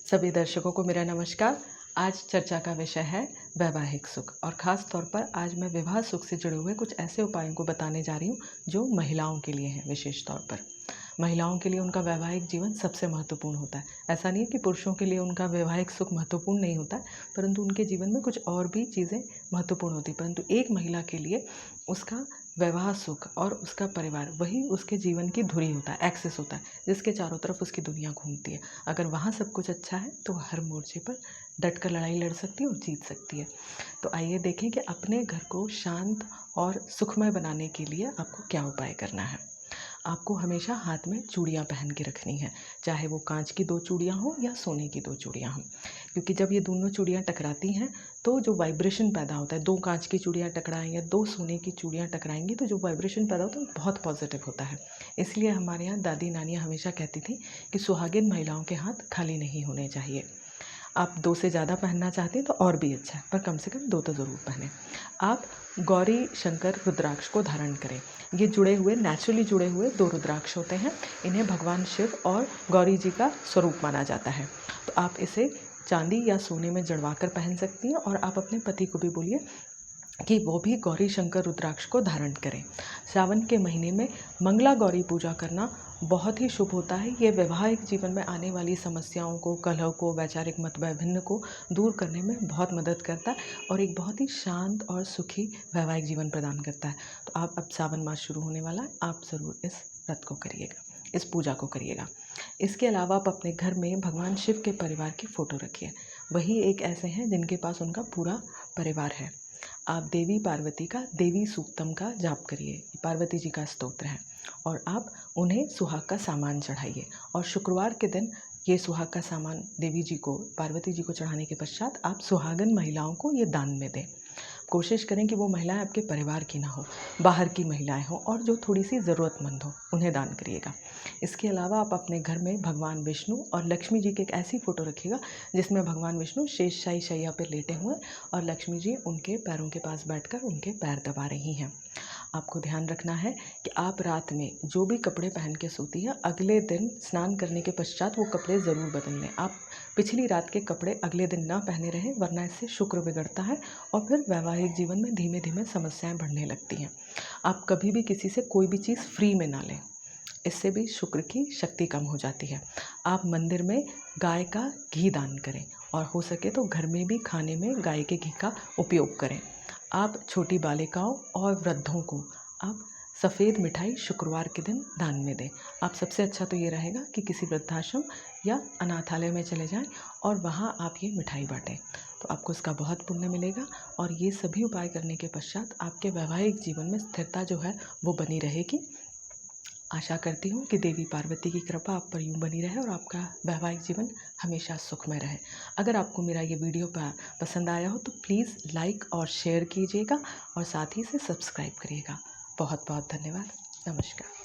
सभी दर्शकों को मेरा नमस्कार। आज चर्चा का विषय है वैवाहिक सुख और ख़ास तौर पर आज मैं विवाह सुख से जुड़े हुए कुछ ऐसे उपायों को बताने जा रही हूँ जो महिलाओं के लिए हैं। विशेष तौर पर महिलाओं के लिए उनका वैवाहिक जीवन सबसे महत्वपूर्ण होता है। ऐसा नहीं है कि पुरुषों के लिए उनका वैवाहिक सुख महत्वपूर्ण नहीं होता है, परंतु उनके जीवन में कुछ और भी चीज़ें महत्वपूर्ण होती हैं। परंतु एक महिला के लिए उसका वैवाह सुख और उसका परिवार वही उसके जीवन की धुरी होता है, एक्सेस होता है, जिसके चारों तरफ उसकी दुनिया घूमती है। अगर वहाँ सब कुछ अच्छा है तो हर मोर्चे पर डट कर लड़ाई लड़ सकती है और जीत सकती है। तो आइए देखें कि अपने घर को शांत और सुखमय बनाने के लिए आपको क्या उपाय करना है। आपको हमेशा हाथ में चूड़ियाँ पहन के रखनी है, चाहे वो कांच की 2 चूड़ियाँ हों या सोने की 2 चूड़ियाँ हों, क्योंकि जब ये दोनों चूड़ियाँ टकराती हैं तो जो वाइब्रेशन पैदा होता है, 2 कांच की चूड़ियाँ टकराएँ या 2 सोने की चूड़ियाँ टकराएंगी तो जो वाइब्रेशन पैदा होता है वो बहुत पॉजिटिव होता है। इसलिए हमारे यहाँ दादी नानियाँ हमेशा कहती थी कि सुहागिन महिलाओं के हाथ खाली नहीं होने चाहिए। आप 2 से ज़्यादा पहनना चाहते हैं तो और भी अच्छा है, पर कम से कम 2 तो ज़रूर पहनें। आप गौरी शंकर रुद्राक्ष को धारण करें। ये जुड़े हुए नेचुरली जुड़े हुए 2 रुद्राक्ष होते हैं। इन्हें भगवान शिव और गौरी जी का स्वरूप माना जाता है। तो आप इसे चांदी या सोने में जड़वा कर पहन सकती हैं और आप अपने पति को भी बोलिए कि वो भी गौरी शंकर रुद्राक्ष को धारण करें। सावन के महीने में मंगला गौरी पूजा करना बहुत ही शुभ होता है। ये वैवाहिक जीवन में आने वाली समस्याओं को, कलह को, वैचारिक मतभेद को दूर करने में बहुत मदद करता है और एक बहुत ही शांत और सुखी वैवाहिक जीवन प्रदान करता है। तो आप अब सावन मास शुरू होने वाला है, आप ज़रूर इस व्रत को करिएगा, इस पूजा को करिएगा। इसके अलावा आप अपने घर में भगवान शिव के परिवार की फ़ोटो रखिए। वही एक ऐसे हैं जिनके पास उनका पूरा परिवार है। आप देवी पार्वती का देवी सूक्तम का जाप करिए, पार्वती जी का स्तोत्र है, और आप उन्हें सुहाग का सामान चढ़ाइए। और शुक्रवार के दिन ये सुहाग का सामान देवी जी को, पार्वती जी को चढ़ाने के पश्चात आप सुहागन महिलाओं को ये दान में दें। कोशिश करें कि वो महिलाएं आपके परिवार की ना हो, बाहर की महिलाएं हों और जो थोड़ी सी ज़रूरतमंद हो, उन्हें दान करिएगा। इसके अलावा आप अपने घर में भगवान विष्णु और लक्ष्मी जी की एक ऐसी फ़ोटो रखिएगा जिसमें भगवान विष्णु शेषशायी शैया पर लेटे हुए और लक्ष्मी जी उनके पैरों के पास बैठकर उनके पैर दबा रही हैं। आपको ध्यान रखना है कि आप रात में जो भी कपड़े पहन के सोती हैं, अगले दिन स्नान करने के पश्चात वो कपड़े ज़रूर बदल लें। आप पिछली रात के कपड़े अगले दिन ना पहने रहें, वरना इससे शुक्र बिगड़ता है और फिर वैवाहिक जीवन में धीमे धीमे समस्याएं बढ़ने लगती हैं। आप कभी भी किसी से कोई भी चीज़ फ्री में ना लें, इससे भी शुक्र की शक्ति कम हो जाती है। आप मंदिर में गाय का घी दान करें और हो सके तो घर में भी खाने में गाय के घी का उपयोग करें। आप छोटी बालिकाओं और वृद्धों को आप सफ़ेद मिठाई शुक्रवार के दिन दान में दें। आप सबसे अच्छा तो ये रहेगा कि किसी वृद्धाश्रम या अनाथालय में चले जाएं और वहाँ आप ये मिठाई बांटें, तो आपको इसका बहुत पुण्य मिलेगा। और ये सभी उपाय करने के पश्चात आपके वैवाहिक जीवन में स्थिरता जो है वो बनी रहेगी। आशा करती हूँ कि देवी पार्वती की कृपा आप पर यूँ बनी रहे और आपका वैवाहिक जीवन हमेशा सुखमय रहे। अगर आपको मेरा ये वीडियो पसंद आया हो तो प्लीज़ लाइक और शेयर कीजिएगा और साथ ही इसे सब्सक्राइब करिएगा। बहुत बहुत धन्यवाद। नमस्कार।